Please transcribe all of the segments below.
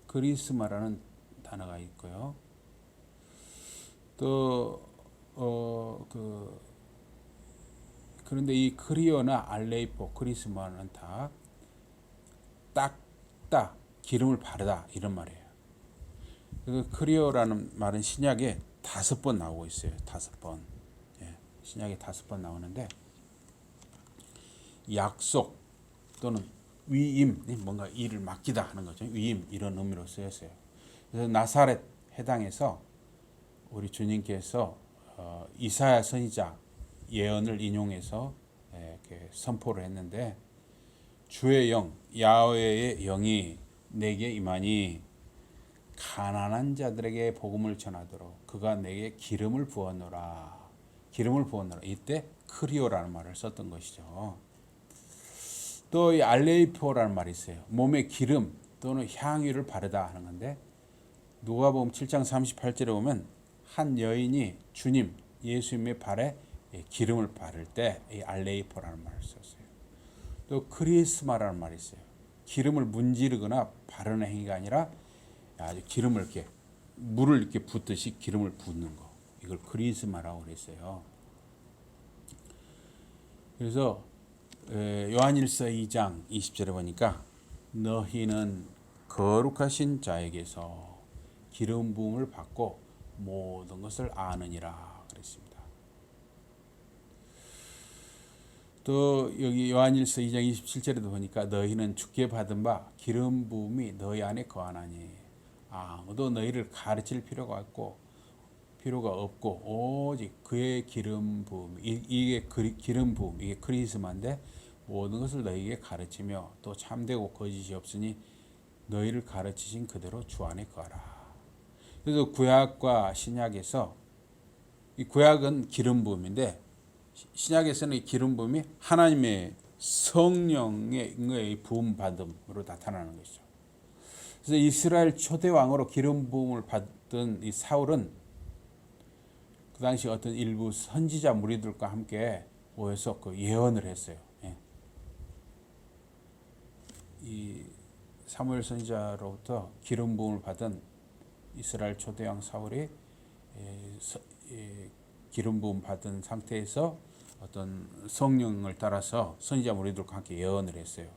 그리스마라는 단어가 있고요. 또 그런데 이 크리오나 알레이포, 그리스마는 다 닦다, 기름을 바르다 이런 말이에요. 그래서 크리오라는 말은 신약에 5번 나오고 있어요. 5번. 예, 신약에 5번 나오는데 약속 또는 위임, 뭔가 일을 맡기다 하는 거죠. 위임 이런 의미로 쓰였어요. 그래서 나사렛 해당에서 우리 주님께서 이사야 선지자 예언을 인용해서 이렇게 선포를 했는데 주의 영 야훼의 영이 내게 임하니 가난한 자들에게 복음을 전하도록 그가 내게 기름을 부었노라. 기름을 부었노라. 이때 크리오라는 말을 썼던 것이죠. 또 이 알레이포라는 말이 있어요. 몸에 기름 또는 향유를 바르다 하는 건데 누가복음 7장 38절에 보면 한 여인이 주님 예수님의 발에 기름을 바를 때 이 알레이포라는 말을 썼어요. 또 크리스마라는 말이 있어요. 기름을 문지르거나 바르는 행위가 아니라 아주 기름을 이렇게 물을 이렇게 붓듯이 기름을 붓는 거. 이걸 크리스마라고 그랬어요. 그래서 요한일서 2장 20절에 보니까 너희는 거룩하신 자에게서 기름 부음을 받고 모든 것을 아느니라 그랬습니다. 또 여기 요한일서 2장 27절에도 보니까 너희는 주께 받은 바 기름 부음이 너희 안에 거하나니 아무도 너희를 가르칠 필요가 없고 오직 그의 기름 부음 이게 기름 부음 이게 크리스마인데 모든 것을 너희에게 가르치며 또 참되고 거짓이 없으니 너희를 가르치신 그대로 주 안에 거하라. 그래서 구약과 신약에서 이 구약은 기름 부음인데 신약에서는 이 기름 부음이 하나님의 성령의 부음 받음으로 나타나는 것이죠. 그래서 이스라엘 초대 왕으로 기름 부음을 받던 이 사울은 그 당시 어떤 일부 선지자 무리들과 함께 모여서 그 예언을 했어요. 예. 이 사무엘 선지자로부터 기름 부음을 받은 이스라엘 초대 왕 사울이 기름 부음 받은 상태에서 어떤 성령을 따라서 선지자 무리들과 함께 예언을 했어요.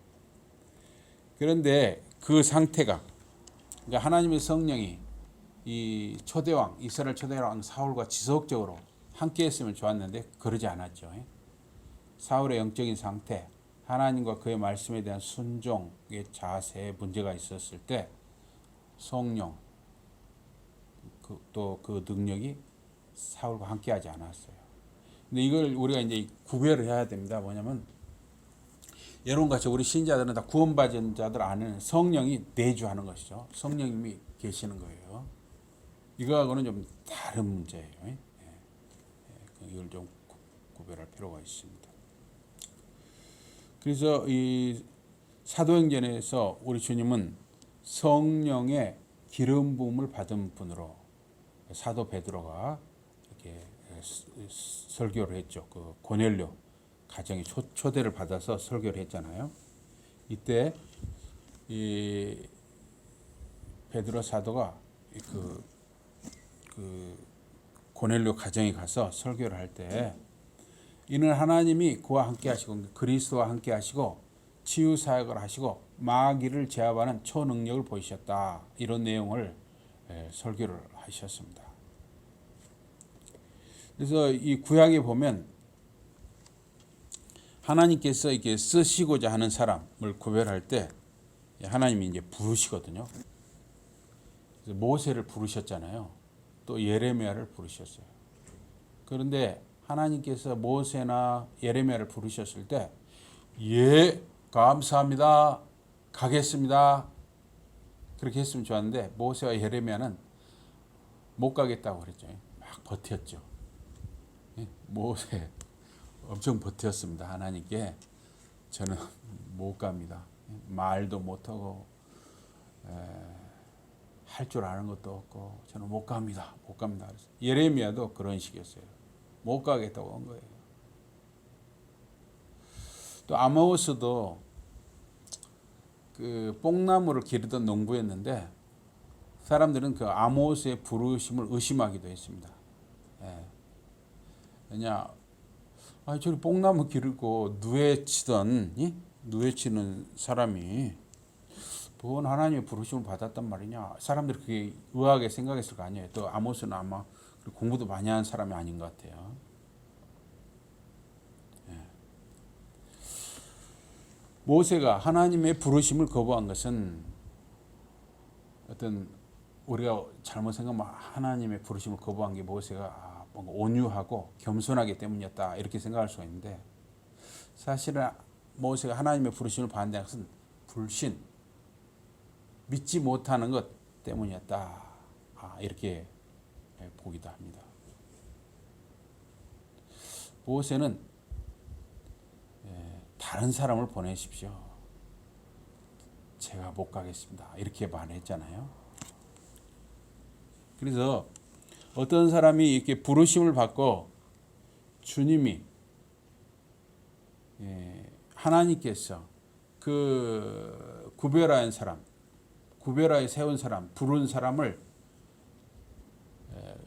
그런데 그 상태가 그러니까 하나님의 성령이 이 초대왕 이스라엘 초대왕 사울과 지속적으로 함께했으면 좋았는데 그러지 않았죠. 사울의 영적인 상태, 하나님과 그의 말씀에 대한 순종의 자세에 문제가 있었을 때 성령 또 그 능력이 사울과 함께하지 않았어요. 근데 이걸 우리가 이제 구별을 해야 됩니다. 뭐냐면 여러분같이 우리 신자들은 다 구원받은 자들 안에는 성령이 내주하는 것이죠. 성령님이 계시는 거예요. 이거하고는 좀 다른 문제예요. 이걸 좀 구별할 필요가 있습니다. 그래서 이 사도행전에서 우리 주님은 성령의 기름 부음을 받은 분으로 사도 베드로가 이렇게 설교를 했죠. 그 고넬료 가정에 초대를 받아서 설교를 했잖아요. 이때 이 베드로 사도가 그 고넬료 가정에 가서 설교를 할 때 이는 하나님이 그와 함께 하시고 그리스도와 함께 하시고 치유 사역을 하시고 마귀를 제압하는 초능력을 보이셨다. 이런 내용을 설교를 하셨습니다. 그래서 이 구약에 보면 하나님께서 이렇게 쓰시고자 하는 사람을 구별할 때 하나님이 이제 부르시거든요. 그래서 모세를 부르셨잖아요. 또 예레미야를 부르셨어요. 그런데 하나님께서 모세나 예레미야를 부르셨을 때 예, 감사합니다. 가겠습니다. 그렇게 했으면 좋았는데 모세와 예레미야는 못 가겠다고 그랬죠. 막 버텼죠. 모세 엄청 버텼습니다. 하나님께 저는 못 갑니다. 말도 못하고 할 줄 아는 것도 없고 저는 못 갑니다. 못 갑니다. 예레미야도 그런 식이었어요. 못 가겠다고 한 거예요. 또 아모스도 그 뽕나무를 기르던 농부였는데 사람들은 그 아모스의 부르심을 의심하기도 했습니다. 예. 왜냐, 저기 뽕나무 기르고 누에 치는 사람이 뭔 하나님의 부르심을 받았단 말이냐. 사람들이 그게 의아하게 생각했을 거 아니에요. 또 아모스는 아마 공부도 많이 한 사람이 아닌 것 같아요. 예. 모세가 하나님의 부르심을 거부한 것은 어떤 우리가 잘못 생각하면 하나님의 부르심을 거부한 게 모세가 뭔가 온유하고 겸손하기 때문이었다 이렇게 생각할 수가 있는데 사실은 모세가 하나님의 부르심을 반대한 것은 불신, 믿지 못하는 것 때문이었다 이렇게 보기도 합니다. 모세는 다른 사람을 보내십시오. 제가 못 가겠습니다. 이렇게 말했잖아요. 그래서 어떤 사람이 이렇게 부르심을 받고 주님이 하나님께서 그 구별하여 세운 사람, 부른 사람을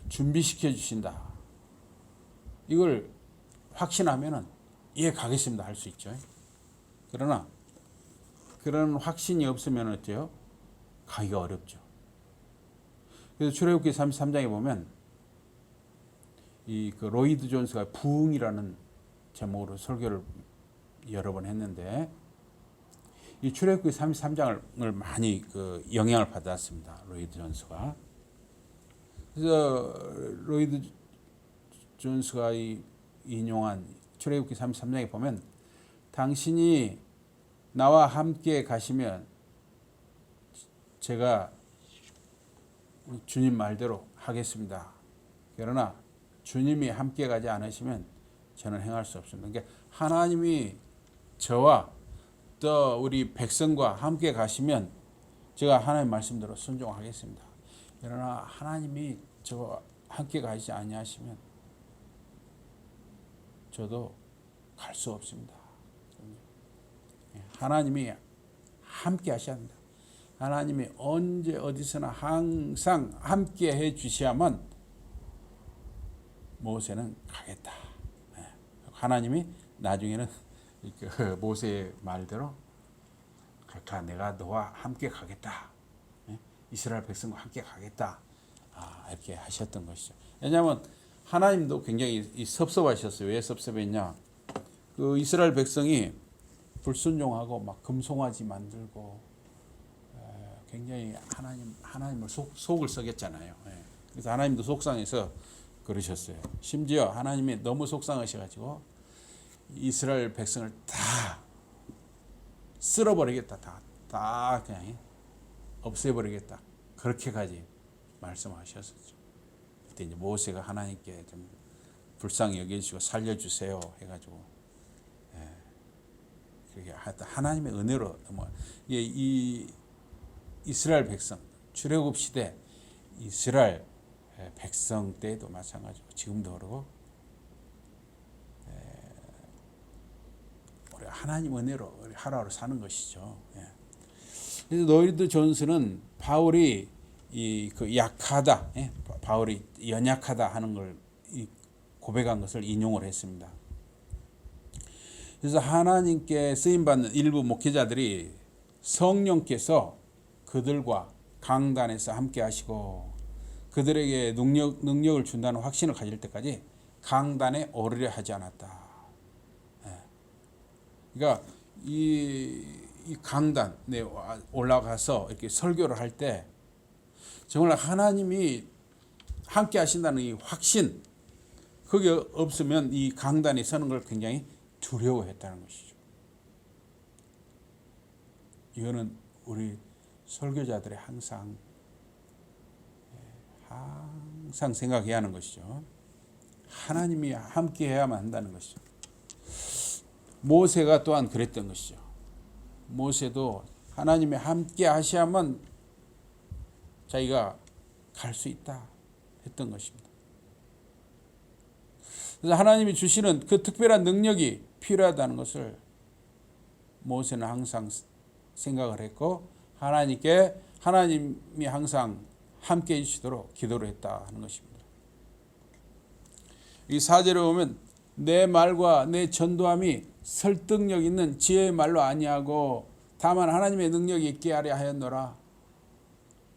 준비시켜 주신다. 이걸 확신하면은 가겠습니다 할 수 있죠. 그러나 그런 확신이 없으면 어때요? 가기가 어렵죠. 그래서 출애굽기 33장에 보면 그 로이드 존스가 부흥이라는 제목으로 설교를 여러 번 했는데 이 출애굽기 33장을 많이 그 영향을 받았습니다. 로이드 존스가. 그래서 로이드 존스가 인용한 출애굽기 33장에 보면 당신이 나와 함께 가시면 제가 주님 말대로 하겠습니다. 그러나 주님이 함께 가지 않으시면 저는 행할 수 없습니다. 그러니까 하나님이 저와 또 우리 백성과 함께 가시면 제가 하나님 말씀대로 순종하겠습니다. 그러나 하나님이 저와 함께 가지 아니하시면 저도 갈 수 없습니다. 하나님이 함께 하셔야 합니다. 하나님이 언제 어디서나 항상 함께 해 주셔야만 모세는 가겠다. 하나님이 나중에는 모세의 말대로 내가 너와 함께 가겠다. 이스라엘 백성과 함께 가겠다. 이렇게 하셨던 것이죠. 왜냐하면 하나님도 굉장히 섭섭하셨어요. 왜 섭섭했냐? 그 이스라엘 백성이 불순종하고 막 금송아지 만들고 굉장히 하나님을 속을 썩였잖아요. 그래서 하나님도 속상해서 그러셨어요. 심지어 하나님이 너무 속상하셔가지고 이스라엘 백성을 다 쓸어버리겠다, 다 그냥 없애버리겠다. 그렇게까지 말씀하셨었죠. 그때 이제 모세가 하나님께 좀 불쌍히 여겨주시고 살려주세요 해가지고 그렇게 하나님의 은혜로 이 이스라엘 백성 출애굽 시대 이스라엘 백성 때도 마찬가지고 지금도 그러고 우리 하나님 은혜로 우리 하루하루 사는 것이죠. 그래서 로이드 존스는 바울이 그 약하다, 바울이 연약하다 하는 걸 고백한 것을 인용을 했습니다. 그래서 하나님께 쓰임 받는 일부 목회자들이 성령께서 그들과 강단에서 함께 하시고 그들에게 능력을 준다는 확신을 가질 때까지 강단에 오르려 하지 않았다. 그러니까 이 강단에 올라가서 이렇게 설교를 할 때 정말 하나님이 함께 하신다는 이 확신, 그게 없으면 이 강단에 서는 걸 굉장히 두려워했다는 것이죠. 이거는 우리 설교자들이 항상 생각해야 하는 것이죠. 하나님이 함께 해야만 한다는 것이죠. 모세가 또한 그랬던 것이죠. 모세도 하나님이 함께 하셔야만 자기가 갈 수 있다 했던 것입니다. 그래서 하나님이 주시는 그 특별한 능력이 필요하다는 것을 모세는 항상 생각을 했고 하나님이 항상 함께 해주시도록 기도를 했다 하는 것입니다. 이 4절에 보면 내 말과 내 전도함이 설득력 있는 지혜의 말로 아니하고 다만 하나님의 능력이 있게 하려 하였노라.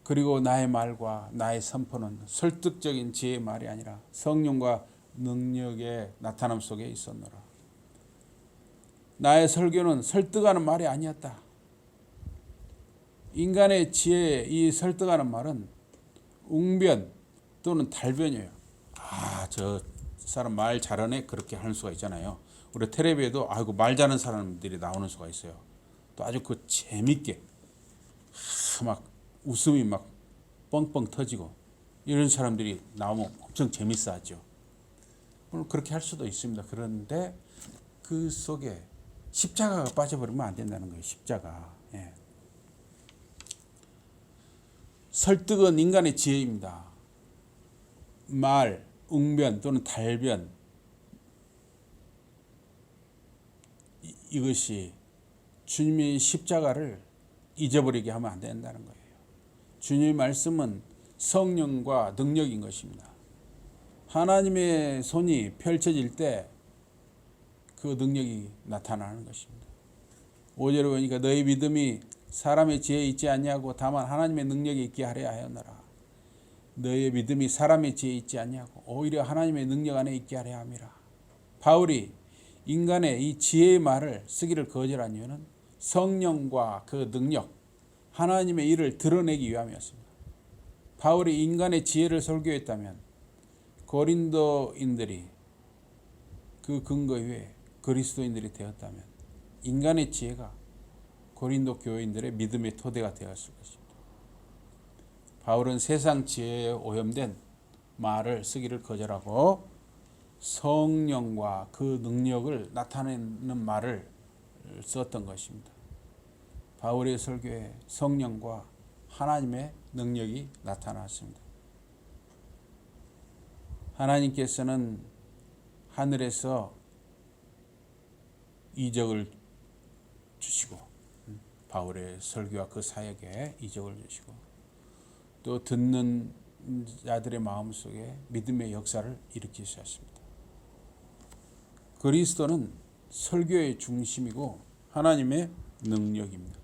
그리고 나의 말과 나의 선포는 설득적인 지혜의 말이 아니라 성령과 능력의 나타남 속에 있었노라. 나의 설교는 설득하는 말이 아니었다. 인간의 지혜에 이 설득하는 말은 웅변 또는 달변이에요. 저 사람 말 잘하네 그렇게 하는 수가 있잖아요. 우리 텔레비에도 아이고 말 잘하는 사람들이 나오는 수가 있어요. 또 아주 그 재밌게 막 웃음이 막 뻥뻥 터지고 이런 사람들이 나오면 엄청 재밌어 하죠. 물론 그렇게 할 수도 있습니다. 그런데 그 속에 십자가가 빠져버리면 안 된다는 거예요. 십자가. 예. 설득은 인간의 지혜입니다. 말, 웅변 또는 달변 이것이 주님의 십자가를 잊어버리게 하면 안 된다는 거예요. 주님의 말씀은 성령과 능력인 것입니다. 하나님의 손이 펼쳐질 때 그 능력이 나타나는 것입니다. 5절에 보니까 너희 믿음이 사람의 지혜에 있지 아니하고 다만 하나님의 능력이 있게 하려 하였노라. 너희의 믿음이 사람의 지혜에 있지 아니하고 오히려 하나님의 능력 안에 있게 하려 함이라. 바울이 인간의 이 지혜의 말을 쓰기를 거절한 이유는 성령과 그 능력, 하나님의 일을 드러내기 위함이었습니다. 바울이 인간의 지혜를 설교했다면 고린도인들이 그 근거 위에 그리스도인들이 되었다면 인간의 지혜가 고린도 교인들의 믿음의 토대가 되었을 것입니다. 바울은 세상 지혜에 오염된 말을 쓰기를 거절하고 성령과 그 능력을 나타내는 말을 썼던 것입니다. 바울의 설교에 성령과 하나님의 능력이 나타났습니다. 하나님께서는 하늘에서 이적을 주시고 바울의 설교와 그 사역에 이적을 주시고 또 듣는 자들의 마음속에 믿음의 역사를 일으키셨습니다. 그리스도는 설교의 중심이고 하나님의 능력입니다.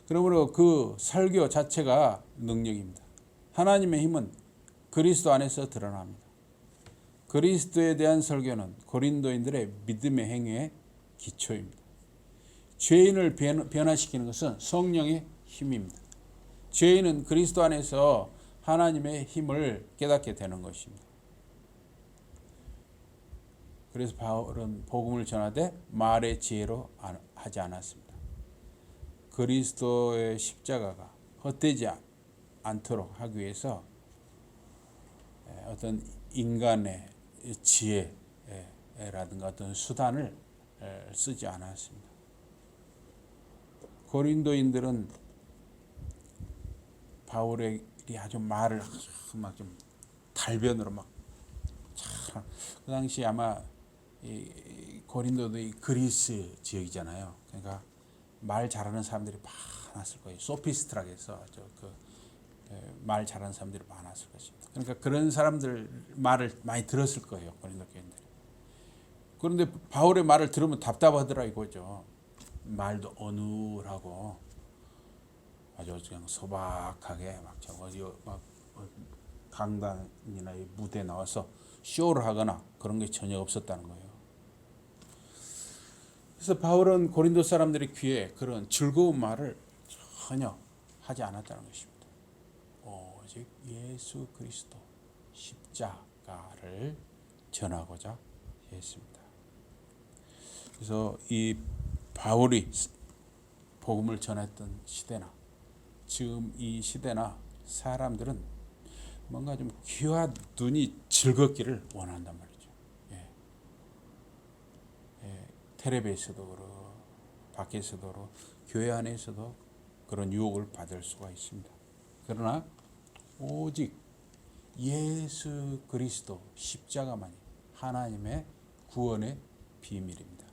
그러므로 그 설교 자체가 능력입니다. 하나님의 힘은 그리스도 안에서 드러납니다. 그리스도에 대한 설교는 고린도인들의 믿음의 행위의 기초입니다. 죄인을 변화시키는 것은 성령의 힘입니다. 죄인은 그리스도 안에서 하나님의 힘을 깨닫게 되는 것입니다. 그래서 바울은 복음을 전하되 말의 지혜로 하지 않았습니다. 그리스도의 십자가가 헛되지 않도록 하기 위해서 어떤 인간의 지혜라든가 어떤 수단을 쓰지 않았습니다. 고린도인들은 바울이 아주 말을 막 좀 달변으로 막 그 당시 아마 이 고린도도 이 그리스 지역이잖아요. 그러니까 말 잘하는 사람들이 많았을 거예요. 소피스트라고 해서 말 잘하는 사람들이 많았을 것입니다. 그러니까 그런 사람들 말을 많이 들었을 거예요. 고린도 교인들이. 그런데 바울의 말을 들으면 답답하더라 이거죠. 말도 어눌하고 아주 그냥 소박하게 막 강단이나 무대에 나와서 쇼를 하거나 그런 게 전혀 없었다는 거예요. 그래서 바울은 고린도 사람들의 귀에 그런 즐거운 말을 전혀 하지 않았다는 것입니다. 오직 예수 그리스도 십자가를 전하고자 했습니다. 그래서 이 바울이 복음을 전했던 시대나 지금 이 시대나 사람들은 뭔가 좀 귀와 눈이 즐겁기를 원한단 말이죠. 텔레비에서도 그렇고 밖에서도 그렇고 교회 안에서도 그런 유혹을 받을 수가 있습니다. 그러나 오직 예수 그리스도 십자가만이 하나님의 구원의 비밀입니다.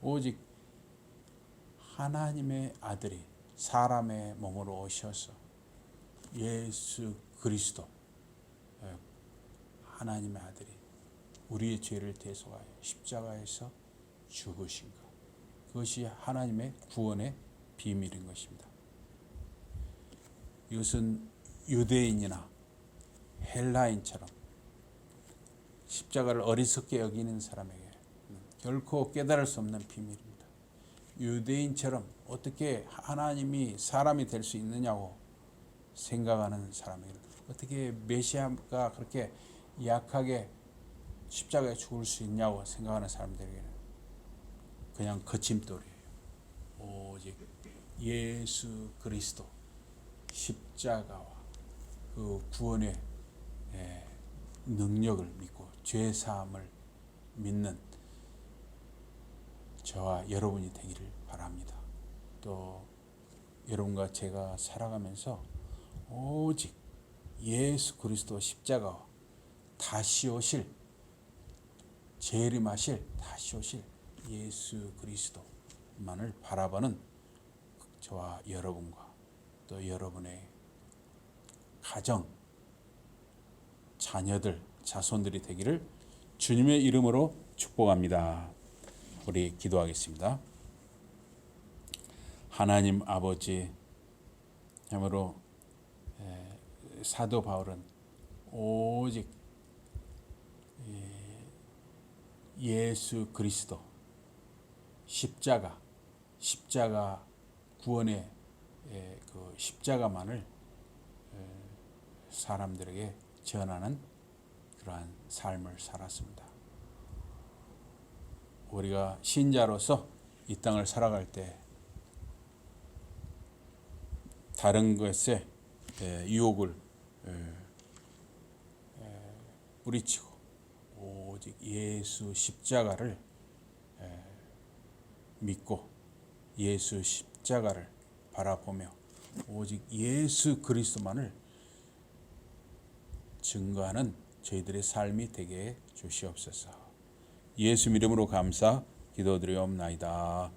오직 하나님의 아들이 사람의 몸으로 오셔서 예수 그리스도 하나님의 아들이 우리의 죄를 대속하여 십자가에서 죽으신 것, 그것이 하나님의 구원의 비밀인 것입니다. 이것은 유대인이나 헬라인처럼 십자가를 어리석게 여기는 사람에게 결코 깨달을 수 없는 비밀입니다. 유대인처럼 어떻게 하나님이 사람이 될 수 있느냐고 생각하는 사람에게, 어떻게 메시아가 그렇게 약하게 십자가에 죽을 수 있냐고 생각하는 사람들에게는 그냥 거침돌이에요. 오직 예수 그리스도 십자가와 그 구원의 능력을 믿고 죄 사함을 믿는 저와 여러분이 되기를 바랍니다. 또 여러분과 제가 살아가면서 오직 예수 그리스도 십자가와 다시 오실, 재림하실, 다시 오실 예수 그리스도만을 바라보는 저와 여러분과 또 여러분의 가정, 자녀들, 자손들이 되기를 주님의 이름으로 축복합니다. 우리 기도하겠습니다. 하나님 아버지, 참으로 사도 바울은 오직 예수 그리스도 십자가 구원의 그 십자가만을 사람들에게 전하는 그러한 삶을 살았습니다. 우리가 신자로서 이 땅을 살아갈 때 다른 것에 유혹을 뿌리치고 오직 예수 십자가를 믿고 예수 십자가를 바라보며 오직 예수 그리스도만을 증거하는 저희들의 삶이 되게 해 주시옵소서. 예수 이름으로 감사 기도드리옵나이다.